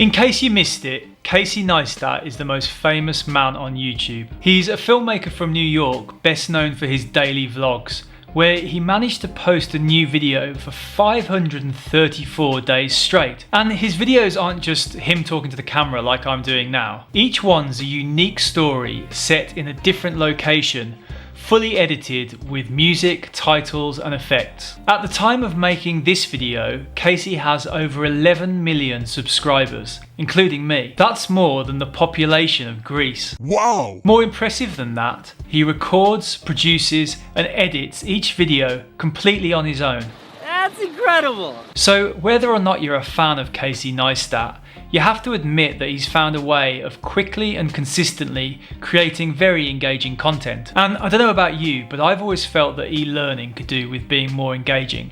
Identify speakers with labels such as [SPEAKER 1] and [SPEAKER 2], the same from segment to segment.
[SPEAKER 1] In case you missed it, Casey Neistat is the most famous man on YouTube. He's a filmmaker from New York, best known for his daily vlogs, where he managed to post a new video for 534 days straight. And his videos aren't just him talking to the camera like I'm doing now. Each one's a unique story set in a different location, fully edited with music, titles and effects. At the time of making this video, Casey has over 11 million subscribers, including me. That's more than the population of Greece.
[SPEAKER 2] Wow!
[SPEAKER 1] More impressive than that, he records, produces and edits each video completely on his own.
[SPEAKER 3] That's incredible!
[SPEAKER 1] So whether or not you're a fan of Casey Neistat, you have to admit that he's found a way of quickly and consistently creating very engaging content. And I don't know about you, but I've always felt that e-learning could do with being more engaging.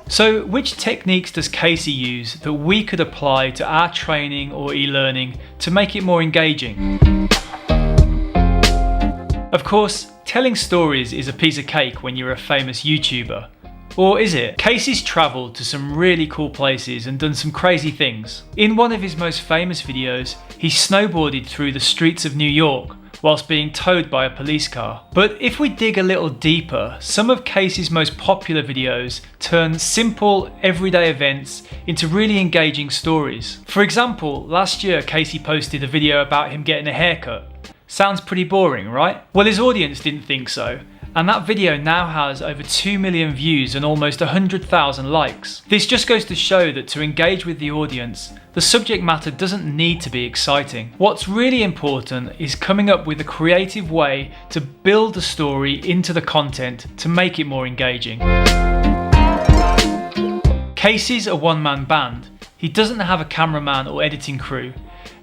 [SPEAKER 1] So which techniques does Casey use that we could apply to our training or e-learning to make it more engaging? Of course, telling stories is a piece of cake when you're a famous YouTuber. Or is it? Casey's travelled to some really cool places and done some crazy things. In one of his most famous videos, he snowboarded through the streets of New York whilst being towed by a police car. But if we dig a little deeper, some of Casey's most popular videos turn simple, everyday events into really engaging stories. For example, last year Casey posted a video about him getting a haircut. Sounds pretty boring, right? Well, his audience didn't think so. And that video now has over 2 million views and almost 100,000 likes. This just goes to show that to engage with the audience, the subject matter doesn't need to be exciting. What's really important is coming up with a creative way to build the story into the content to make it more engaging. Casey's a one-man band. He doesn't have a cameraman or editing crew.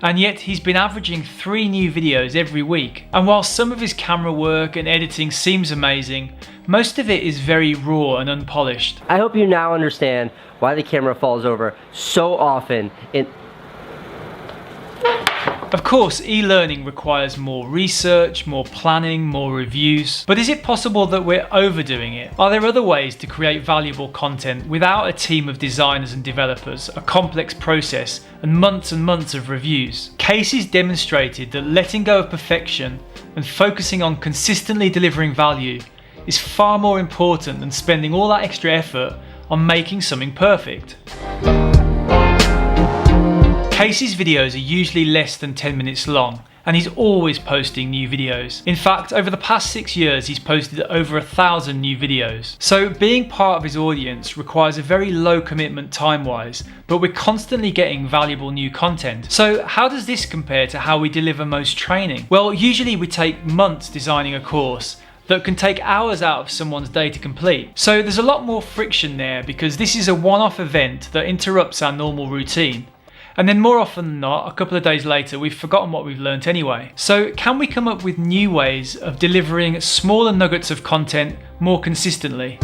[SPEAKER 1] And yet he's been averaging 3 new videos every week. And while some of his camera work and editing seems amazing, most of it is very raw and unpolished.
[SPEAKER 3] I hope you now understand why the camera falls over so often
[SPEAKER 1] Of course, e-learning requires more research, more planning, more reviews. But is it possible that we're overdoing it? Are there other ways to create valuable content without a team of designers and developers, a complex process, and months of reviews? Casey's demonstrated that letting go of perfection and focusing on consistently delivering value is far more important than spending all that extra effort on making something perfect. Casey's videos are usually less than 10 minutes long, and he's always posting new videos. In fact, over the past 6 years, he's posted over 1,000 new videos. So being part of his audience requires a very low commitment time-wise, but we're constantly getting valuable new content. So how does this compare to how we deliver most training? Well, usually we take months designing a course that can take hours out of someone's day to complete. So there's a lot more friction there because this is a one-off event that interrupts our normal routine. And then more often than not, a couple of days later, we've forgotten what we've learnt anyway. So can we come up with new ways of delivering smaller nuggets of content more consistently?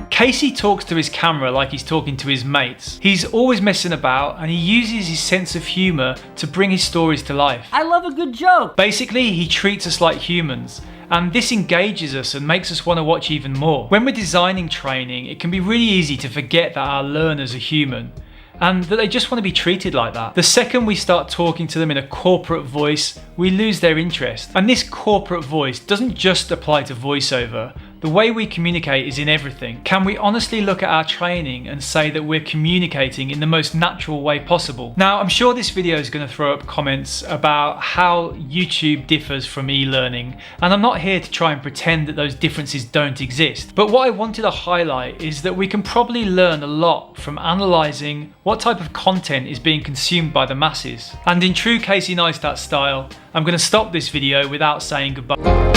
[SPEAKER 1] Casey talks to his camera like he's talking to his mates. He's always messing about and he uses his sense of humour to bring his stories to life.
[SPEAKER 3] I love a good joke!
[SPEAKER 1] Basically, he treats us like humans. And this engages us and makes us want to watch even more. When we're designing training, it can be really easy to forget that our learners are human and that they just want to be treated like that. The second we start talking to them in a corporate voice, we lose their interest. And this corporate voice doesn't just apply to voiceover. The way we communicate is in everything. Can we honestly look at our training and say that we're communicating in the most natural way possible? Now, I'm sure this video is going to throw up comments about how YouTube differs from e-learning, and I'm not here to try and pretend that those differences don't exist. But what I wanted to highlight is that we can probably learn a lot from analysing what type of content is being consumed by the masses. And in true Casey Neistat style, I'm going to stop this video without saying goodbye.